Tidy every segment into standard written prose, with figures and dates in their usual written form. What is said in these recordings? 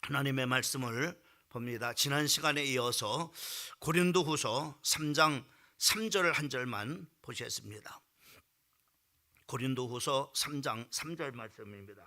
하나님의 말씀을 봅니다. 지난 시간에 이어서 고린도후서 3장 3절 한 절만 보셨습니다. 고린도후서 3장 3절 말씀입니다.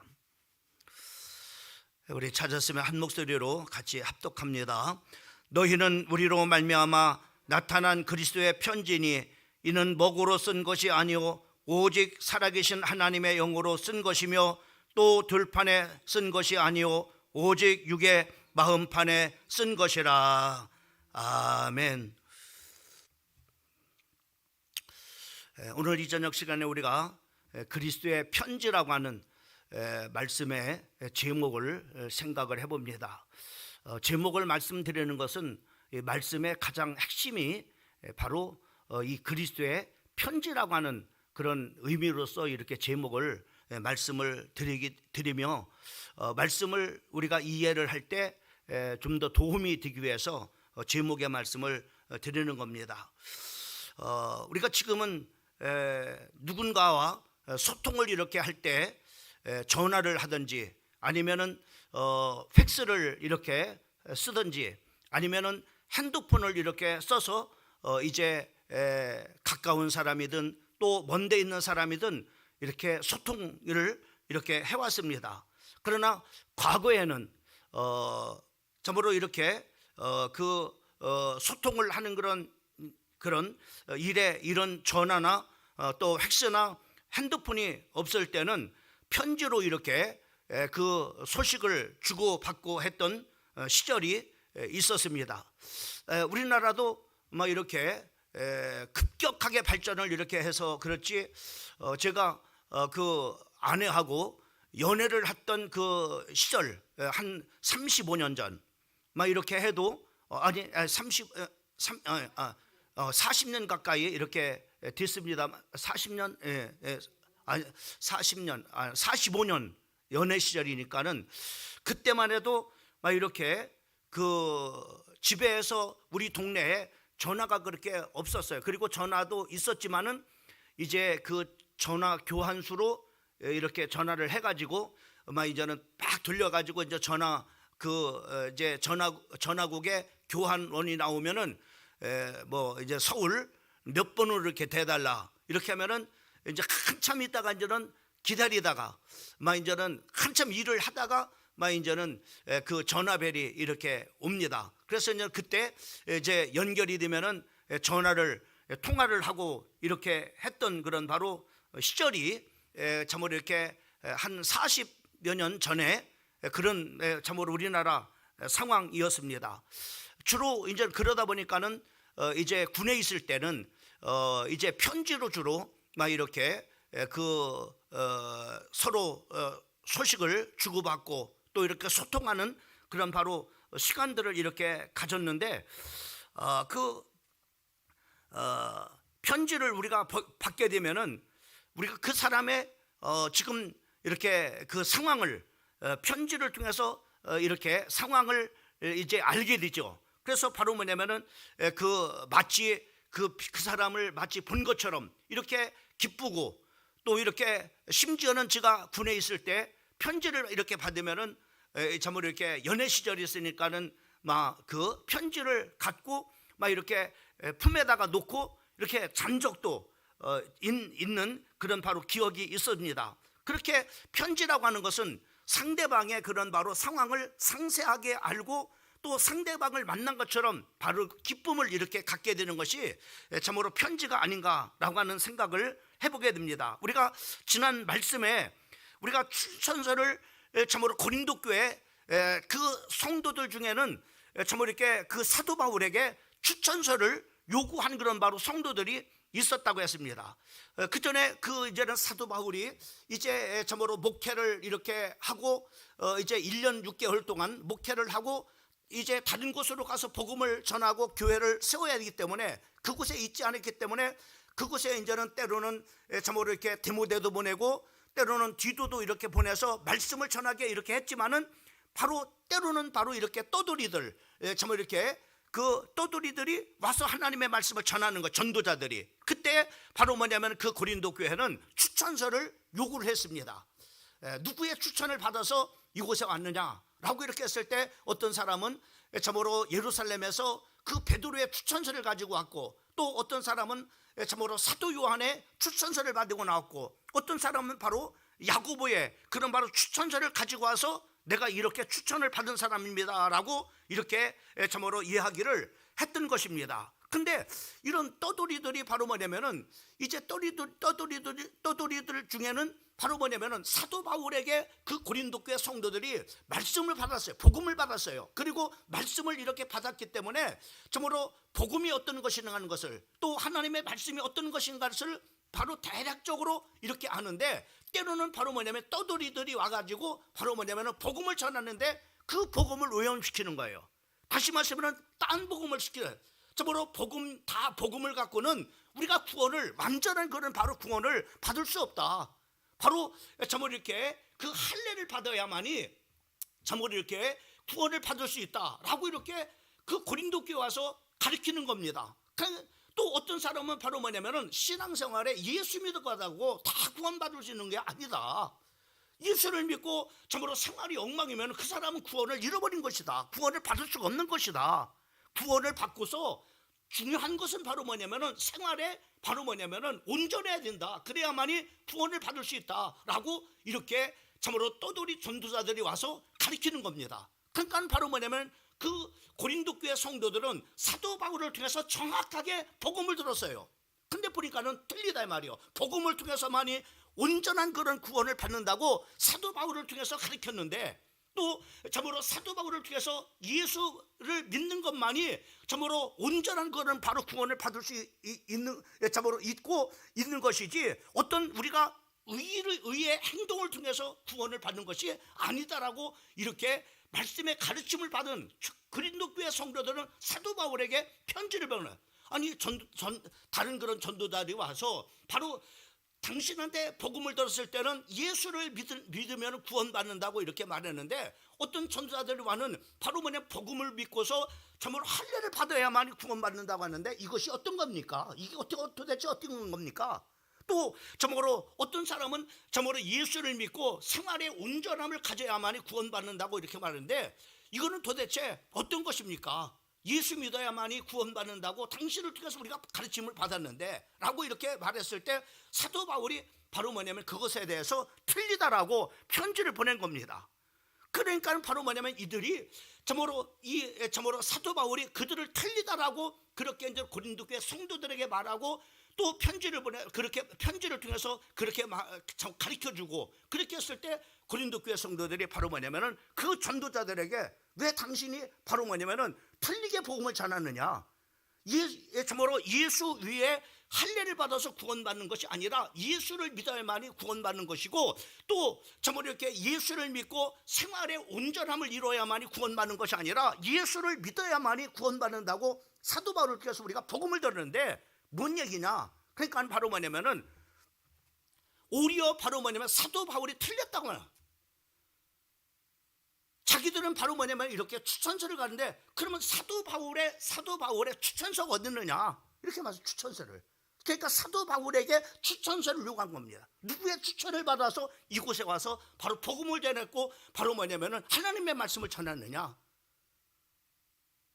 우리 찾았으면 한 목소리로 같이 합독합니다. 너희는 우리로 말미암아 나타난 그리스도의 편지니 이는 먹으로 쓴 것이 아니요 오직 살아계신 하나님의 영으로 쓴 것이며 또 들판에 쓴 것이 아니요 오직 육의 마음판에 쓴 것이라. 아멘. 오늘 이 저녁 시간에 우리가 그리스도의 편지라고 하는 말씀의 제목을 생각을 해봅니다. 제목을 말씀드리는 것은 말씀의 가장 핵심이 바로 이 그리스도의 편지라고 하는 그런 의미로서 이렇게 제목을 말씀을 드리며 말씀을 우리가 이해를 할 때 좀 더 도움이 되기 위해서 제목의 말씀을 드리는 겁니다. 우리가 지금은 누군가와 소통을 이렇게 할 때 전화를 하든지 아니면은 팩스를 이렇게 쓰든지 아니면은 핸드폰을 이렇게 써서 이제 가까운 사람이든 또 먼데 있는 사람이든 이렇게 소통을 이렇게 해왔습니다. 그러나 과거에는 참으로 이렇게 소통을 하는 그런 일에 이런 전화나 또 팩스나 핸드폰이 없을 때는 편지로 이렇게 그 소식을 주고받고 했던 시절이 있었습니다. 우리나라도 막 이렇게 급격하게 발전을 이렇게 해서 그렇지 제가 그 아내하고 연애를 했던 그 시절 한 35년 전 막 이렇게 해도 40년 가까이 이렇게 됐습니다. 40년 45년 연애 시절이니까는 그때만 해도 막 이렇게 그 집에서 우리 동네에 전화가 그렇게 없었어요. 그리고 전화도 있었지만은 이제 그 전화 교환수로 이렇게 전화를 해가지고 막 이제는 막 돌려가지고 이제 이제 전화국에 교환원이 나오면은 뭐 이제 서울 몇 번으로 이렇게 대달라 이렇게 하면은 이제 한참 있다가 이제는 기다리다가 막 이제는 한참 일을 하다가 막 이제는 그 전화벨이 이렇게 옵니다. 그래서 이제 그때 이제 연결이 되면은 통화를 하고 이렇게 했던 그런 바로 시절이 참으로 이렇게 한 40여 년 전에 그런 참으로 우리나라 상황이었습니다. 주로 이제 그러다 보니까는 이제 군에 있을 때는 이제 편지로 주로 막 이렇게 서로 소식을 주고받고 또 이렇게 소통하는 그런 바로 시간들을 이렇게 가졌는데 편지를 우리가 받게 되면은 우리가 그 사람의 지금 이렇게 그 상황을 편지를 통해서 이렇게 상황을 이제 알게 되죠. 그래서 바로 뭐냐면은 마치 그 사람을 마치 본 것처럼 이렇게 기쁘고 또 이렇게 심지어는 제가 군에 있을 때 편지를 이렇게 받으면은 참으로 이렇게 연애 시절이었으니까는 막 그 편지를 갖고 막 이렇게 품에다가 놓고 이렇게 잔 적도 있는 그런 바로 기억이 있습니다. 그렇게 편지라고 하는 것은 상대방의 그런 바로 상황을 상세하게 알고 또 상대방을 만난 것처럼 바로 기쁨을 이렇게 갖게 되는 것이 참으로 편지가 아닌가라고 하는 생각을 해보게 됩니다. 우리가 지난 말씀에 우리가 추천서를 참으로 고린도 교회 그 성도들 중에는 참으로 이렇게 그 사도 바울에게 추천서를 요구한 그런 바로 성도들이 있었다고 했습니다. 그 전에 이제는 사도 바울이 이제 참으로 목회를 이렇게 하고 이제 1년 6개월 동안 목회를 하고 이제 다른 곳으로 가서 복음을 전하고 교회를 세워야 하기 때문에 그곳에 있지 않았기 때문에 그곳에 이제는 때로는 참으로 이렇게 디모데도 보내고 때로는 디도도 이렇게 보내서 말씀을 전하게 이렇게 했지만은 때로는 이렇게 떠돌이들 참으로 이렇게 그 떠돌이들이 와서 하나님의 말씀을 전하는 것, 전도자들이 그때 바로 뭐냐면 그 고린도 교회는 추천서를 요구를 했습니다. 누구의 추천을 받아서 이곳에 왔느냐? 라고 이렇게 했을 때 어떤 사람은 참으로 예루살렘에서 그 베드로의 추천서를 가지고 왔고, 또 어떤 사람은 참으로 사도 요한의 추천서를 가지고 나왔고, 어떤 사람은 바로 야고보의 그런 바로 추천서를 가지고 와서 내가 이렇게 추천을 받은 사람입니다 라고 이렇게 참으로 이야기를 했던 것입니다. 근데 이런 떠돌이들이 바로 뭐냐면은, 이제 떠돌이들 중에는 바로 뭐냐면은 사도 바울에게 그 고린도 교회 성도들이 말씀을 받았어요. 복음을 받았어요. 그리고 말씀을 이렇게 받았기 때문에 참으로 복음이 어떤 것인가 하는 것을, 또 하나님의 말씀이 어떤 것인가 것을 바로 대략적으로 이렇게 아는데, 때로는 바로 뭐냐면 떠돌이들이 와가지고 바로 뭐냐면 복음을 전하는데 그 복음을 오염시키는 거예요. 다시 말하면 딴 복음을 시켜요. 참으로 복음을 갖고는 우리가 구원을, 완전한 그런 바로 구원을 받을 수 없다. 바로 참으로 이렇게 그 할례를 받아야만이 참으로 이렇게 구원을 받을 수 있다라고 이렇게 그 고린도 교회 와서 가르치는 겁니다. 또 어떤 사람은 바로 뭐냐면은 신앙생활에 예수 믿어가지고 다 구원받을 수 있는 게 아니다. 예수를 믿고 참으로 생활이 엉망이면 그 사람은 구원을 잃어버린 것이다. 구원을 받을 수가 없는 것이다. 구원을 받고서 중요한 것은 바로 뭐냐면은 생활에 바로 뭐냐면은 온전해야 된다. 그래야만이 구원을 받을 수 있다라고 이렇게 참으로 떠돌이 전도자들이 와서 가르치는 겁니다. 그러니까 바로 뭐냐면 그 고린도 교회 성도들은 사도 바울을 통해서 정확하게 복음을 들었어요. 근데 보니까는 틀리다 이 말이요. 복음을 통해서만이 온전한 그런 구원을 받는다고 사도 바울을 통해서 가르쳤는데, 또 참으로 사도 바울을 통해서 예수를 믿는 것만이 참으로 온전한 그런 바로 구원을 받을 수 있는, 참으로 있고 있는 것이지, 어떤 우리가 의의 행동을 통해서 구원을 받는 것이 아니다라고 이렇게 말씀의 가르침을 받은 고린도 교회 성도들은 사도 바울에게 편지를 보내. 아니 다른 그런 전도자들이 와서 바로 당신한테 복음을 들었을 때는 예수를 믿으면 구원받는다고 이렇게 말했는데, 어떤 전도자들이 와는 바로 뭐냐 복음을 믿고서 참으로 할례를 받아야만 구원받는다고 하는데, 이것이 어떤 겁니까? 이게 도대체 어떤 겁니까? 또 참으로 어떤 사람은 참으로 예수를 믿고 생활의 온전함을 가져야만이 구원받는다고 이렇게 말하는데, 이거는 도대체 어떤 것입니까? 예수 믿어야만이 구원받는다고 당신을 통해서 우리가 가르침을 받았는데 라고 이렇게 말했을 때, 사도 바울이 바로 뭐냐면 그것에 대해서 틀리다라고 편지를 보낸 겁니다. 그러니까 바로 뭐냐면 이들이 참으로 사도 바울이 그들을 틀리다라고 그렇게 이제 고린도 교회 성도들에게 말하고, 또 편지를 그렇게 편지를 통해서 그렇게 가르쳐 주고, 그렇게 했을 때 고린도 교회 성도들이 바로 뭐냐면은 그 전도자들에게 왜 당신이 바로 뭐냐면은 틀리게 복음을 전하느냐, 참으로 예수 위에 할례를 받아서 구원받는 것이 아니라 예수를 믿어야만이 구원받는 것이고, 또 참으로 이렇게 예수를 믿고 생활의 온전함을 이루어야만이 구원받는 것이 아니라 예수를 믿어야만이 구원받는다고 사도 바울을 통해서 우리가 복음을 들었는데, 뭔 얘기냐? 그러니까 바로 뭐냐면은 오히려 바로 뭐냐면 사도 바울이 틀렸다고 하나. 자기들은 바로 뭐냐면 이렇게 추천서를 가는데, 그러면 사도 바울의 추천서가 어디 있느냐? 이렇게 말해서 추천서를. 그러니까 사도 바울에게 추천서를 요구한 겁니다. 누구의 추천을 받아서 이곳에 와서 바로 복음을 전했고 바로 뭐냐면은 하나님의 말씀을 전했느냐?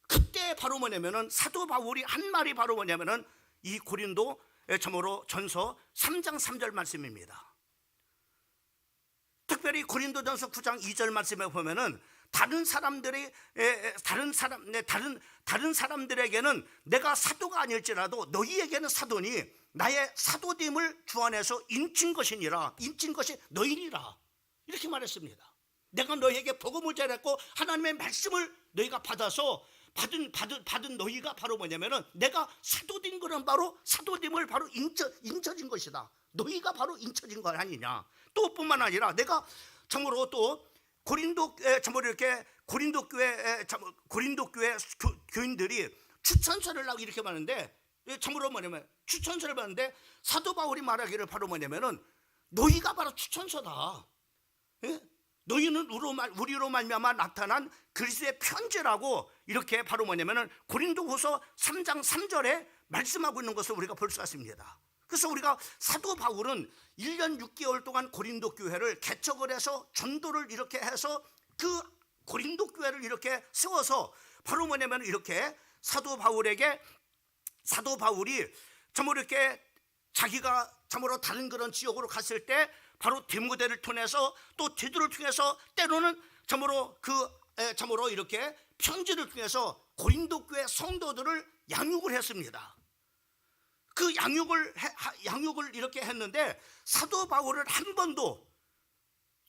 그때 바로 뭐냐면은 사도 바울이 한 말이 바로 뭐냐면은 이 고린도 참으로 전서 3장 3절 말씀입니다. 특별히 고린도전서 9장 2절 말씀에 보면은 다른 사람들에게는 내가 사도가 아닐지라도 너희에게는 사도니 나의 사도됨을 주 안에서 인친 것이니라. 인친 것이 너희니라. 이렇게 말했습니다. 내가 너희에게 복음을 전했고 하나님의 말씀을 너희가 받아서 받은 너희가 바로 뭐냐면은 내가 사도된 거는 바로 사도됨을 바로 인쳐진 것이다. 너희가 바로 인쳐진 거 아니냐. 또 뿐만 아니라 내가 참으로 또 고린도 교회 교인들이 추천서를 하고 이렇게 말하는데, 참으로 뭐냐면 추천서를 받는데 사도 바울이 말하기를 바로 뭐냐면은 너희가 바로 추천서다. 예? 너희는 우리로 말미암아 나타난 그리스도의 편지라고 이렇게 바로 뭐냐면은 고린도후서 3장 3절에 말씀하고 있는 것을 우리가 볼 수가 있습니다. 그래서 우리가 사도 바울은 1년 6개월 동안 고린도 교회를 개척을 해서 전도를 이렇게 해서 그 고린도 교회를 이렇게 세워서 바로 뭐냐면 이렇게 사도 바울이 참으로 이렇게 자기가 참으로 다른 그런 지역으로 갔을 때 바로 디모데를 통해서 또 디도를 통해서 때로는 참으로 이렇게 편지를 통해서 고린도 교회 성도들을 양육을 했습니다. 그 양육을 이렇게 했는데 사도 바울은 한 번도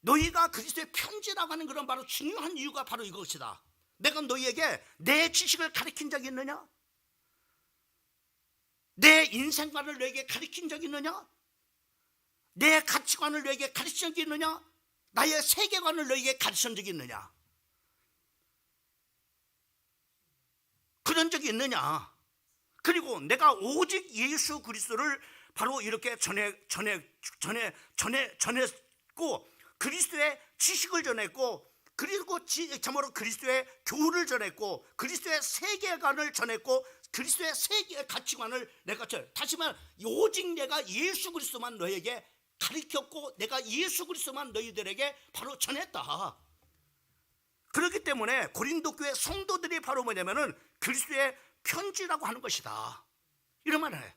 너희가 그리스도의 편지라고 하는 그런 바로 중요한 이유가 바로 이것이다. 내가 너희에게 내 지식을 가르친 적이 있느냐? 내 인생관을 너에게 가르친 적이 있느냐? 내 가치관을 너에게 가르친 적이 있느냐? 나의 세계관을 너에게 가르친 적이 있느냐? 그런 적이 있느냐? 그리고 내가 오직 예수 그리스도를 바로 이렇게 전했고 그리스도의 지식을 전했고 그리고 참으로 그리스도의 교훈을 전했고 그리스도의 세계관을 전했고 그리스도의 세계 가치관을 내가 다시 말해 오직 내가 예수 그리스도만 너에게 가르쳤고 내가 예수 그리스도만 너희들에게 바로 전했다. 그렇기 때문에 고린도 교회 성도들이 바로 뭐냐면은 그리스도의 편지라고 하는 것이다. 이런 말을 해.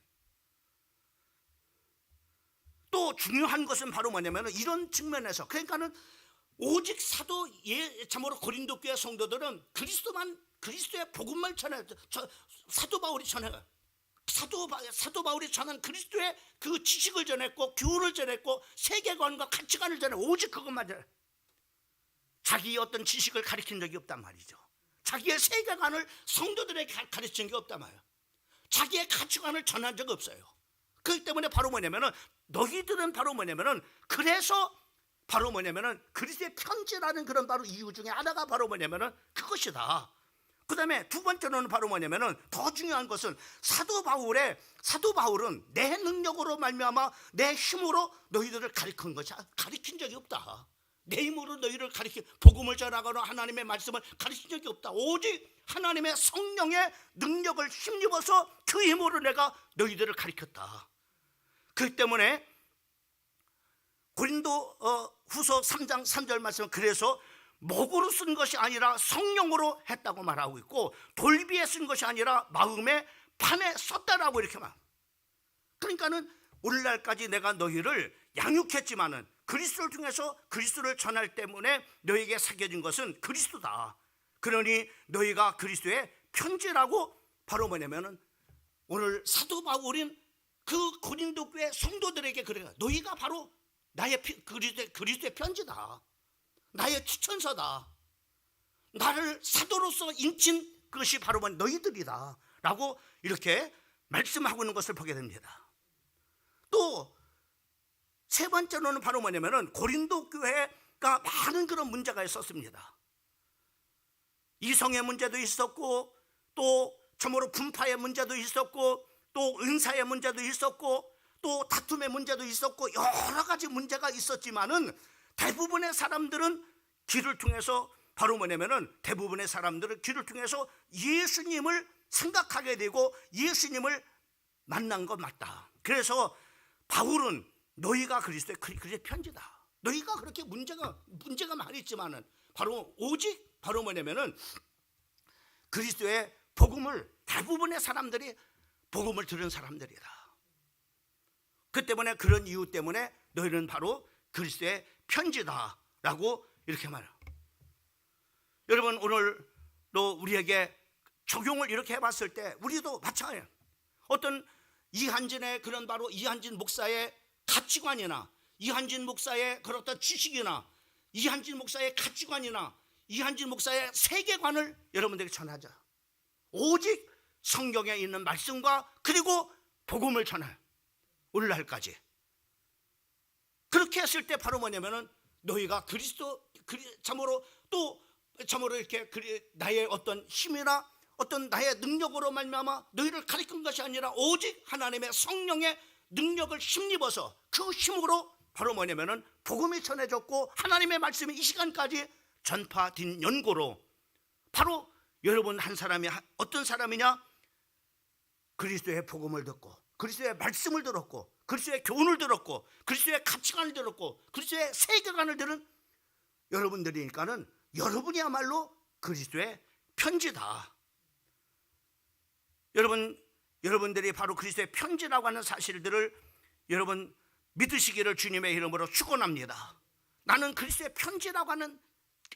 또 중요한 것은 바로 뭐냐면은 이런 측면에서 그러니까는 오직 참으로 고린도 교회 성도들은 그리스도의 복음만 전해. 사도 바울이 전한 그리스도의 그 지식을 전했고 교훈을 전했고 세계관과 가치관을 전해. 오직 그것만 전해. 자기의 어떤 지식을 가르친 적이 없단 말이죠. 자기의 세계관을 성도들에게 가르친 게 없단 말이에요. 자기의 가치관을 전한 적 없어요. 그렇기 때문에 바로 뭐냐면은 너희들은 바로 뭐냐면은 그래서 바로 뭐냐면은 그리스도의 편지라는 그런 바로 이유 중에 하나가 바로 뭐냐면은 그것이다. 그 다음에 두 번째로는 바로 뭐냐면은 더 중요한 것은 사도 바울은 내 능력으로 말미암아 내 힘으로 너희들을 가르친 적이 없다. 내 힘으로 너희를 복음을 전하거나 하나님의 말씀을 가르친 적이 없다. 오직 하나님의 성령의 능력을 힘입어서 그 힘으로 내가 너희들을 가르쳤다. 그렇기 때문에 고린도 후서 3장 3절 말씀은 그래서 목으로 쓴 것이 아니라 성령으로 했다고 말하고 있고 돌비에 쓴 것이 아니라 마음의 판에 썼다라고 이렇게 말. 그러니까는 오늘날까지 내가 너희를 양육했지만은 그리스도를 통해서 그리스도를 전할 때문에 너희에게 새겨진 것은 그리스도다. 그러니 너희가 그리스도의 편지라고 바로 뭐냐면은 오늘 사도 바울인 그 고린도 교회 성도들에게 그래요. 너희가 바로 나의 그리스도의 편지다. 나의 추천서다. 나를 사도로서 인친 것이 바로 너희들이다 라고 이렇게 말씀하고 있는 것을 보게 됩니다. 또 세 번째로는 바로 뭐냐면은 고린도 교회가 많은 그런 문제가 있었습니다. 이성의 문제도 있었고 또 참으로 분파의 문제도 있었고 또 은사의 문제도 있었고 또 다툼의 문제도 있었고 여러 가지 문제가 있었지만은 대부분의 사람들은 길을 통해서 바로 뭐냐면은 대부분의 사람들은 길을 통해서 예수님을 생각하게 되고 예수님을 만난 것 맞다. 그래서 바울은 너희가 그리스도의 편지다. 너희가 그렇게 문제가 많이 있지만은 바로 오직 바로 뭐냐면은 그리스도의 복음을 대부분의 사람들이 복음을 들은 사람들이다. 그 때문에 그런 이유 때문에 너희는 바로 그리스도의 편지다라고 이렇게 말해요. 여러분 오늘도 우리에게 적용을 이렇게 해봤을 때 우리도 마찬가지예요. 어떤 이한진의 그런 바로 이한진 목사의 가치관이나 이한진 목사의 그런 어떤 지식이나 이한진 목사의 가치관이나 이한진 목사의 세계관을 여러분들에게 전하자. 오직 성경에 있는 말씀과 그리고 복음을 전할 오늘날까지. 그렇게 했을 때 바로 뭐냐면은 너희가 참으로 이렇게 나의 어떤 힘이나 어떤 나의 능력으로 말미암아 너희를 가르친 것이 아니라 오직 하나님의 성령의 능력을 힘입어서 그 힘으로 바로 뭐냐면은 복음이 전해졌고 하나님의 말씀이 이 시간까지 전파된 연고로 바로 여러분 한 사람이 어떤 사람이냐? 그리스도의 복음을 듣고 그리스도의 말씀을 들었고 그리스도의 교훈을 들었고 그리스도의 가치관을 들었고 그리스도의 세계관을 들은 여러분들이니까는 여러분이야말로 그리스도의 편지다. 여러분들이 바로 그리스도의 편지라고 하는 사실들을 여러분 믿으시기를 주님의 이름으로 축원합니다. 나는 그리스도의 편지라고 하는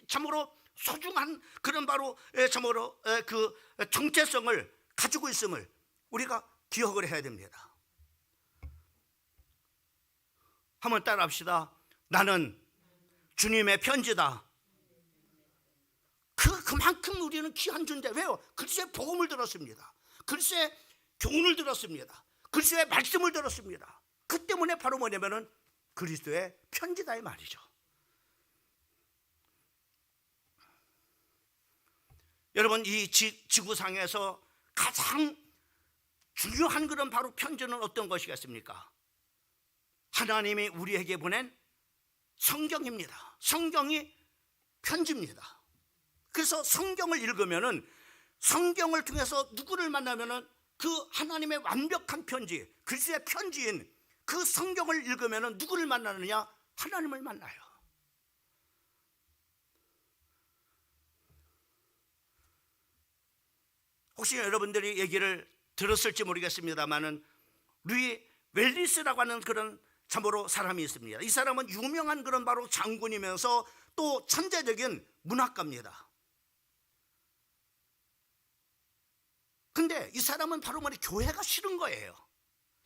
참으로 소중한 그런 바로 참으로 그 정체성을 가지고 있음을 우리가 기억을 해야 됩니다. 한번 따라합시다. 나는 주님의 편지다. 그만큼 우리는 귀한 존재. 왜요? 그리스도의 복음을 들었습니다. 그리스도의 교훈을 들었습니다. 그리스도의 말씀을 들었습니다. 그 때문에 바로 뭐냐면은 그리스도의 편지다 이 말이죠. 여러분, 이 지구상에서 가장 중요한 그런 바로 편지는 어떤 것이겠습니까? 하나님이 우리에게 보낸 성경입니다. 성경이 편지입니다. 그래서 성경을 읽으면은 성경을 통해서 누구를 만나면은 그 하나님의 완벽한 편지, 그리스도의 편지인 그 성경을 읽으면은 누구를 만나느냐? 하나님을 만나요. 혹시 여러분들이 얘기를 들었을지 모르겠습니다만은 루이 웰리스라고 하는 그런 참으로 사람이 있습니다. 이 사람은 유명한 그런 바로 장군이면서 또 천재적인 문학가입니다. 근데 이 사람은 바로 뭐냐, 교회가 싫은 거예요.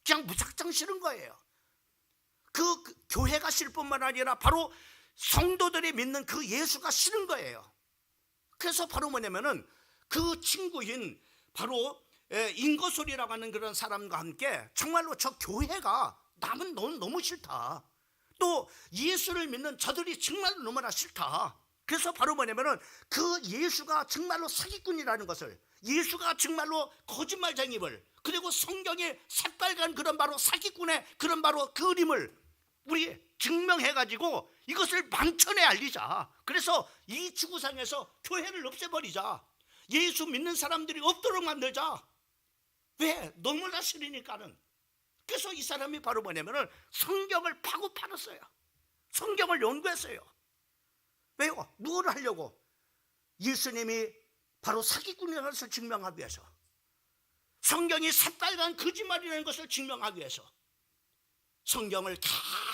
그냥 무작정 싫은 거예요. 그 교회가 싫을 뿐만 아니라 바로 성도들이 믿는 그 예수가 싫은 거예요. 그래서 바로 뭐냐면은 그 친구인 바로 인거솔이라고 하는 그런 사람과 함께 정말로 저 교회가 남은 너무 싫다. 또 예수를 믿는 저들이 정말 너무나 싫다. 그래서 바로 뭐냐면은 그 예수가 정말로 사기꾼이라는 것을, 예수가 정말로 거짓말쟁이를, 그리고 성경에 새빨간 그런 바로 사기꾼의 그런 바로 그림을 우리 증명해가지고 이것을 만천에 알리자. 그래서 이 지구상에서 교회를 없애버리자. 예수 믿는 사람들이 없도록 만들자. 왜? 너무나 싫으니까는. 그래서 이 사람이 바로 뭐냐면은 성경을 파고 팔았어요. 성경을 연구했어요. 왜요? 뭘 하려고? 예수님이 바로 사기꾼이라는 것을 증명하기 위해서, 성경이 새빨간 거짓말이라는 것을 증명하기 위해서 성경을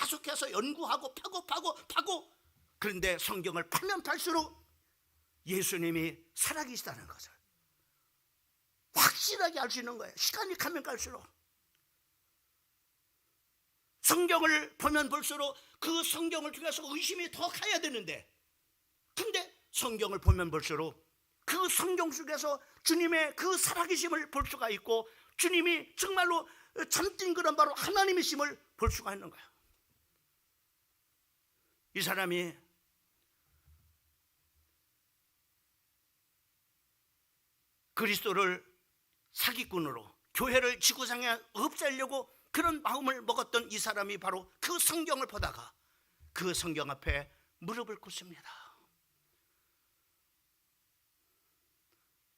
계속해서 연구하고 파고. 그런데 성경을 파면 팔수록 예수님이 살아계시다는 것을 확실하게 알 수 있는 거예요. 시간이 가면 갈수록 성경을 보면 볼수록 그 성경을 통해서 의심이 더 가야 되는데, 근데 성경을 보면 볼수록 그 성경 속에서 주님의 그 살아계심을 볼 수가 있고 주님이 정말로 참된 그런 바로 하나님이심을 볼 수가 있는 거예요. 이 사람이 그리스도를 사기꾼으로 교회를 지구상에 없애려고 그런 마음을 먹었던 이 사람이 바로 그 성경을 보다가 그 성경 앞에 무릎을 꿇습니다.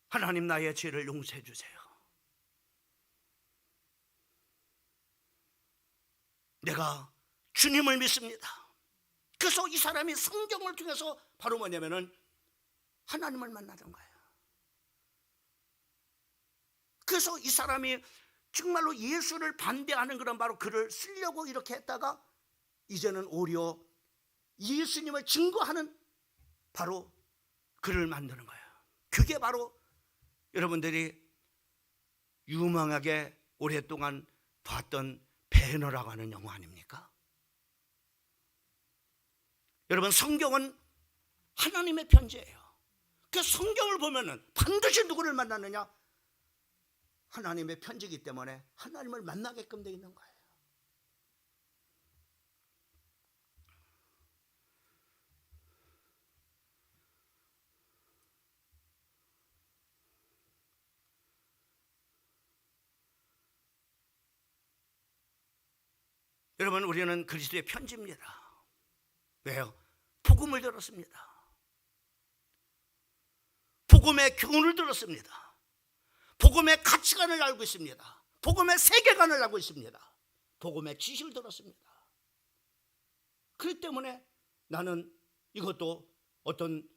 하나님, 나의 죄를 용서해 주세요. 내가 주님을 믿습니다. 그래서 이 사람이 성경을 통해서 바로 뭐냐면은 하나님을 만나는 거예요. 그래서 이 사람이 정말로 예수를 반대하는 그런 바로 글을 쓰려고 이렇게 했다가 이제는 오히려 예수님을 증거하는 바로 글을 만드는 거예요. 그게 바로 여러분들이 유명하게 오랫동안 봤던 배너라고 하는 영화 아닙니까? 여러분, 성경은 하나님의 편지예요. 그 성경을 보면은 반드시 누구를 만나느냐? 하나님의 편지이기 때문에 하나님을 만나게끔 되어 있는 거예요. 여러분, 우리는 그리스도의 편지입니다. 왜요? 복음을 들었습니다. 복음의 교훈을 들었습니다. 복음의 가치관을 알고 있습니다. 복음의 세계관을 알고 있습니다. 복음의 지식을 들었습니다. 그렇기 때문에 나는 이것도 어떤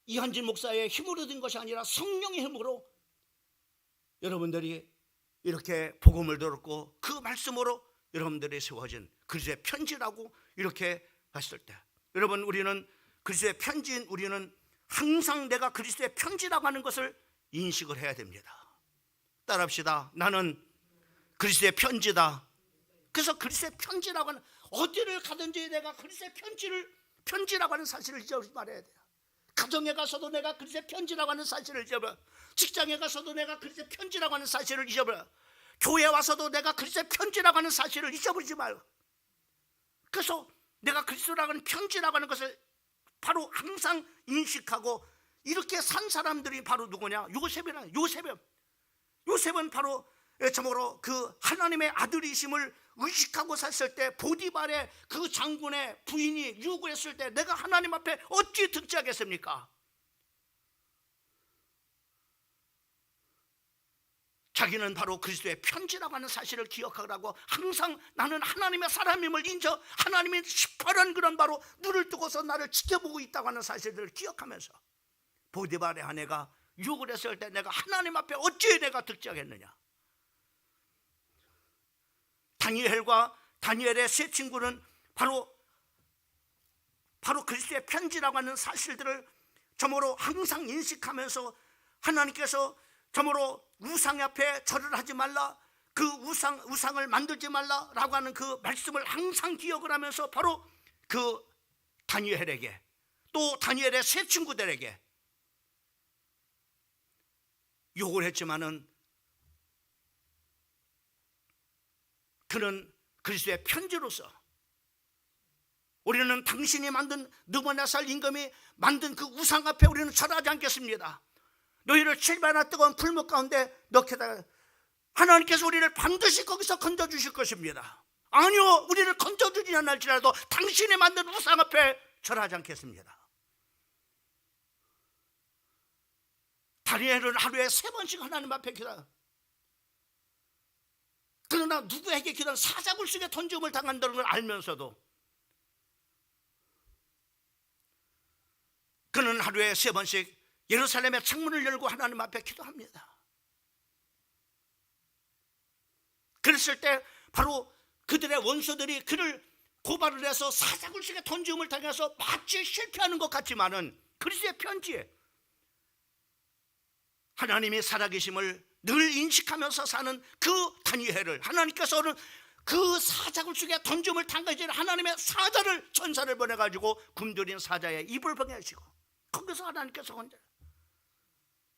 이한진 목사의 힘으로 된 것이 아니라 성령의 힘으로 여러분들이 이렇게 복음을 들었고 그 말씀으로 여러분들이 세워진 그리스도의 편지라고 이렇게 봤을 때, 여러분, 우리는 그리스도의 편지인 우리는 항상 내가 그리스도의 편지라고 하는 것을 인식을 해야 됩니다. 따라합시다. 나는 그리스도의 편지다. 그래서 그리스도의 편지라고 하는, 어디를 가든지 내가 그리스도의 편지라고 하는 사실을 잊어버리지 말아야 돼요. 가정에 가서도 내가 그리스도의 편지라고 하는 사실을 잊어버려. 직장에 가서도 내가 그리스도의 편지라고 하는 사실을 잊어버려. 교회에 와서도 내가 그리스도의 편지라고 하는 사실을 잊어버리지 말고, 그래서 내가 그리스도라고 하는 편지라고 하는 것을 바로 항상 인식하고 이렇게 산 사람들이 바로 누구냐? 요셉은 바로 참으로 그 하나님의 아들이심을 의식하고 샀을 때, 보디발의 그 장군의 부인이 유혹했을 때 내가 하나님 앞에 어찌 득지하겠습니까? 자기는 바로 그리스도의 편지라고 하는 사실을 기억하라고 항상 나는 하나님의 사람임을 인정, 하나님의 시퍼런 그런 바로 눈을 뜨고서 나를 지켜보고 있다고 하는 사실들을 기억하면서, 보디발의 아내가 유혹을 했을 때 내가 하나님 앞에 어찌 내가 득지하겠느냐. 다니엘의 세 친구는 바로 그리스도의 편지라고 하는 사실들을 점으로 항상 인식하면서, 하나님께서 점으로 우상 앞에 절을 하지 말라, 그 우상을 만들지 말라라고 하는 그 말씀을 항상 기억을 하면서 바로 그 다니엘에게, 또 다니엘의 세 친구들에게 욕을 했지만은 그는 그리스도의 편지로서, 우리는 당신이 만든 느부갓네살 임금이 만든 그 우상 앞에 우리는 절하지 않겠습니다. 너희를 7배나 뜨거운 불목 가운데 넣게다가 하나님께서 우리를 반드시 거기서 건져주실 것입니다. 아니요, 우리를 건져주지 않을지라도 당신이 만든 우상 앞에 절하지 않겠습니다. 다니엘은 하루에 3번씩 하나님 앞에 기도해요. 그러나 누구에게 기도는 사자굴 속에 던짐을 당한다는 걸 알면서도 그는 하루에 3번씩 예루살렘의 창문을 열고 하나님 앞에 기도합니다. 그랬을 때 바로 그들의 원수들이 그를 고발을 해서 사자굴 속에 던짐을 당해서 마치 실패하는 것 같지만은 그리스도의 편지에 하나님이 살아계심을 늘 인식하면서 사는 그 다니엘을 하나님께서는 그 사자굴 속에 던짐을 당하지 하나님의 사자를, 천사를 보내가지고 굶주린 사자의 입을 벌게하시고, 거기서 하나님께서 혼자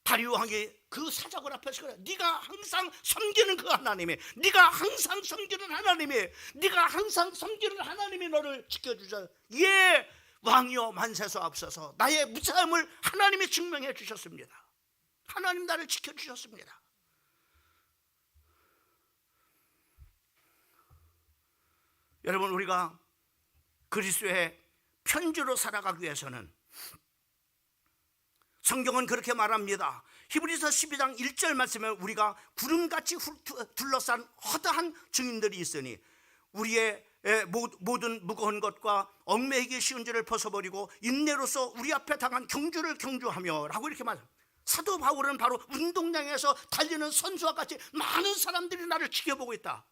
다리오 왕이 그 사자굴 앞에서 그래, 네가 항상 섬기는 그 하나님이, 네가 항상 섬기는 하나님이, 네가 항상 섬기는 하나님이 너를 지켜주셔. 예, 왕이여 만세서 앞서서 나의 무사함을 하나님이 증명해 주셨습니다. 하나님 나를 지켜주셨습니다. 여러분, 우리가 그리스도의 편지로 살아가기 위해서는 성경은 그렇게 말합니다. 히브리서 12장 1절 말씀에 우리가 구름같이 둘러싼 허다한 증인들이 있으니 우리의 모든 무거운 것과 얽매이기 쉬운 죄를 벗어버리고 인내로서 우리 앞에 당한 경주를 경주하며 라고 이렇게 말합니다. 사도 바울은 바로 운동장에서 달리는 선수와 같이 많은 사람들이 나를 지켜보고 있다.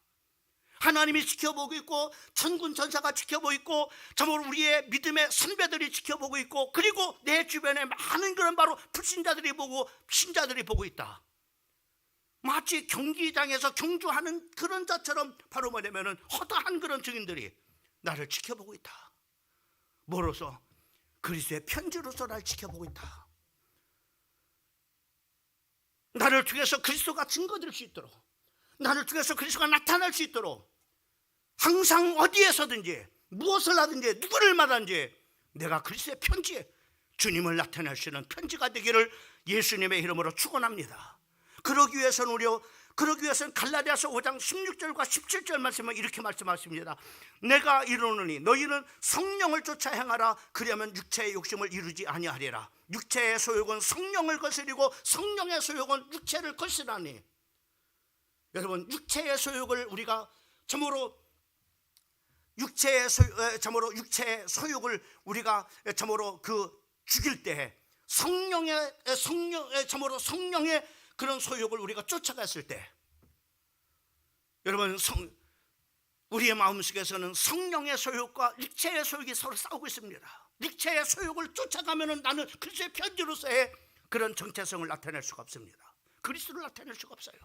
하나님이 지켜보고 있고 천군 천사가 지켜보고 있고 정말 우리의 믿음의 선배들이 지켜보고 있고, 그리고 내 주변에 많은 그런 바로 불신자들이 보고 신자들이 보고 있다. 마치 경기장에서 경주하는 그런 자처럼 바로 뭐냐면은 허다한 그런 증인들이 나를 지켜보고 있다. 뭐로서? 그리스도의 편지로서 나를 지켜보고 있다. 나를 통해서 그리스도가 증거될 수 있도록, 나를 통해서 그리스도가 나타날 수 있도록 항상 어디에서든지 무엇을 하든지 누구를 말하든지 내가 그리스도의 편지에 주님을 나타낼 수 있는 편지가 되기를 예수님의 이름으로 축원합니다. 그러기 위해서는 갈라디아서 5장 16절과 17절 말씀은 이렇게 말씀하십니다. 내가 이르노니 너희는 성령을 쫓아 행하라. 그리하면 육체의 욕심을 이루지 아니하리라. 육체의 소욕은 성령을 거스리고 성령의 소욕은 육체를 거스르나니. 여러분, 육체의 소욕을 우리가 참으로 육체의 소욕을 우리가 참으로 그 죽일 때 참으로 성령의 그런 소욕을 우리가 쫓아갔을 때, 여러분, 우리의 마음속에서는 성령의 소욕과 육체의 소욕이 서로 싸우고 있습니다. 육체의 소욕을 쫓아가면은 나는 그리스도의 편지로서의 그런 정체성을 나타낼 수가 없습니다. 그리스도를 나타낼 수가 없어요.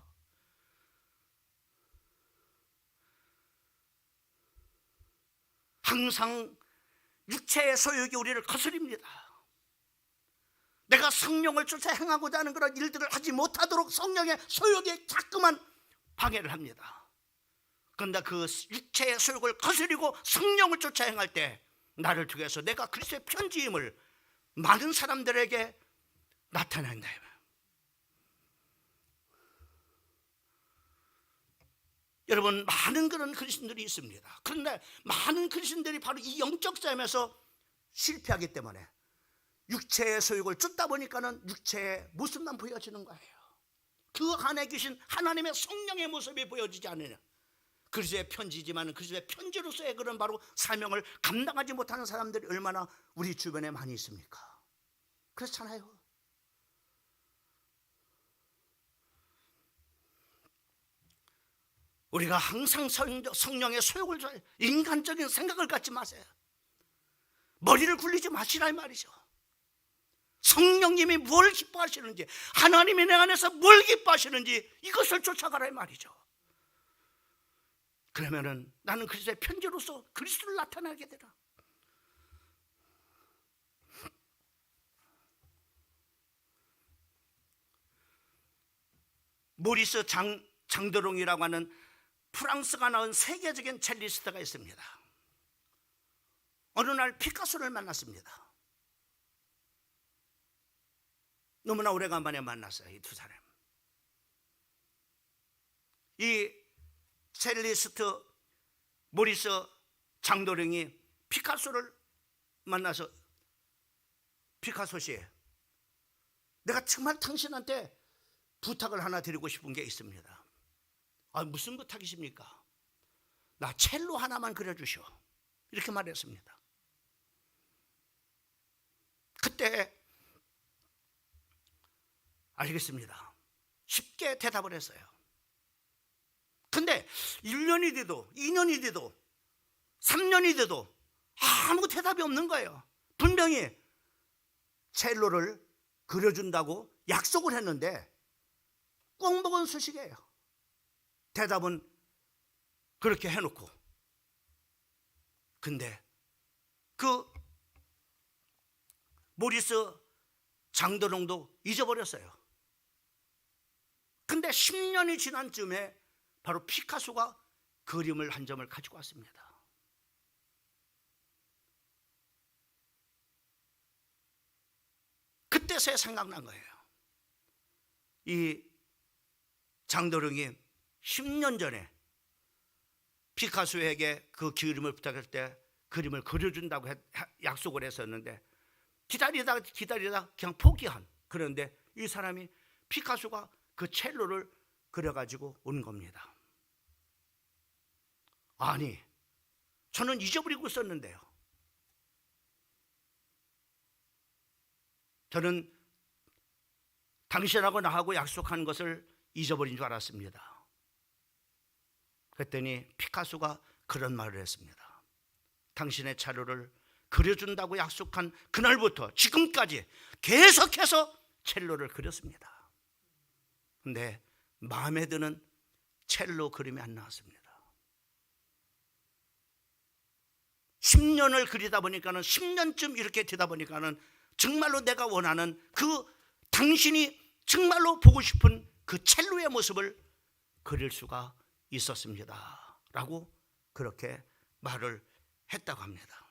항상 육체의 소욕이 우리를 거스립니다. 내가 성령을 쫓아 행하고자 하는 그런 일들을 하지 못하도록 성령의 소욕이 자꾸만 방해를 합니다. 그런데 그 육체의 소욕을 거스리고 성령을 쫓아 행할 때 나를 통해서 내가 그리스도의 편지임을 많은 사람들에게 나타낸다. 여러분, 많은 그런 그리스도인들이 있습니다. 그런데 많은 그리스도인들이 바로 이 영적 싸움에서 실패하기 때문에 육체의 소욕을 쫓다 보니까는 육체의 모습만 보여지는 거예요. 그 안에 계신 하나님의 성령의 모습이 보여지지 않느냐. 그리스도의 편지지만 그리스도의 편지로서의 그런 바로 사명을 감당하지 못하는 사람들이 얼마나 우리 주변에 많이 있습니까? 그렇잖아요. 우리가 항상 성령의 소욕을 줘야, 인간적인 생각을 갖지 마세요. 머리를 굴리지 마시라 이 말이죠. 성령님이 뭘 기뻐하시는지, 하나님이 내 안에서 뭘 기뻐하시는지 이것을 쫓아가라 이 말이죠. 그러면은 나는 그리스도의 편지로서 그리스도를 나타나게 되라. 모리스 장도롱이라고 하는 프랑스가 낳은 세계적인 첼리스트가 있습니다. 어느 날 피카소를 만났습니다. 너무나 오래간만에 만났어요, 이 두 사람. 이 첼리스트 모리스 장도령이 피카소를 만나서, 피카소 씨, 내가 정말 당신한테 부탁을 하나 드리고 싶은 게 있습니다. 아, 무슨 부탁이십니까? 나 첼로 하나만 그려주시오. 이렇게 말했습니다. 그때 알겠습니다, 쉽게 대답을 했어요. 근데 1년이 돼도 2년이 돼도 3년이 돼도 아무 대답이 없는 거예요. 분명히 첼로를 그려준다고 약속을 했는데 꼭 먹은 수식이에요. 대답은 그렇게 해놓고. 근데 그 모리스 장도롱도 잊어버렸어요. 근데 10년이 지난 쯤에 바로 피카소가 그림을 한 점을 가지고 왔습니다. 그때서야 생각난 거예요. 이 장도령이 10년 전에 피카소에게 그 그림을 부탁할 때 그림을 그려준다고 약속을 했었는데 기다리다 그냥 포기한. 그런데 이 사람이 피카소가 그 첼로를 그려가지고 온 겁니다. 아니, 저는 잊어버리고 있었는데요. 저는 당신하고 나하고 약속한 것을 잊어버린 줄 알았습니다. 그랬더니 피카소가 그런 말을 했습니다. 당신의 첼로를 그려준다고 약속한 그날부터 지금까지 계속해서 첼로를 그렸습니다. 근데 마음에 드는 첼로 그림이 안 나왔습니다. 10년을 그리다 보니까는 10년쯤 이렇게 되다 보니까는 정말로 내가 원하는 그 당신이 정말로 보고 싶은 그 첼로의 모습을 그릴 수가 있었습니다. 라고 그렇게 말을 했다고 합니다.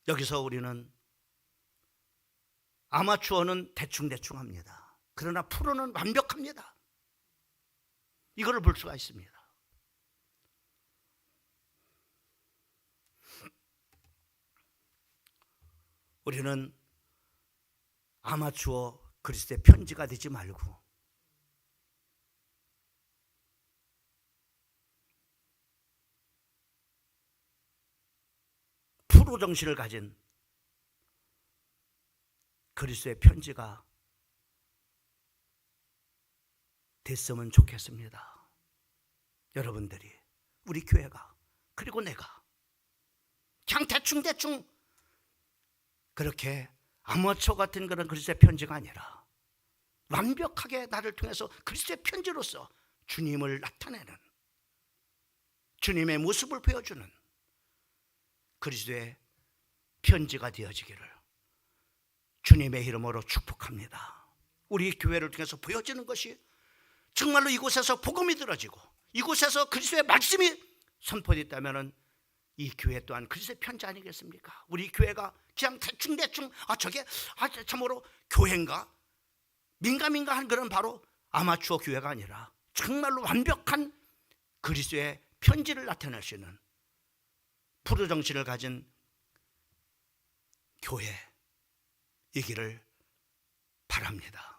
여기서 우리는 아마추어는 대충대충 합니다. 그러나 프로는 완벽합니다. 이거를 볼 수가 있습니다. 우리는 아마추어 그리스도의 편지가 되지 말고 프로 정신을 가진 그리스도의 편지가 됐으면 좋겠습니다. 여러분들이, 우리 교회가, 그리고 내가 그냥 대충 그렇게 아마추어 같은 그런 그리스도의 편지가 아니라 완벽하게 나를 통해서 그리스도의 편지로서 주님을 나타내는, 주님의 모습을 보여주는 그리스도의 편지가 되어지기를 주님의 이름으로 축복합니다. 우리 교회를 통해서 보여지는 것이 정말로 이곳에서 복음이 들어지고 이곳에서 그리스도의 말씀이 선포됐다면 이 교회 또한 그리스도의 편지 아니겠습니까? 우리 교회가 그냥 대충 저게 참으로 교회인가 민감인가 한 그런 바로 아마추어 교회가 아니라 정말로 완벽한 그리스도의 편지를 나타낼 수 있는 프로 정신을 가진 교회이기를 바랍니다.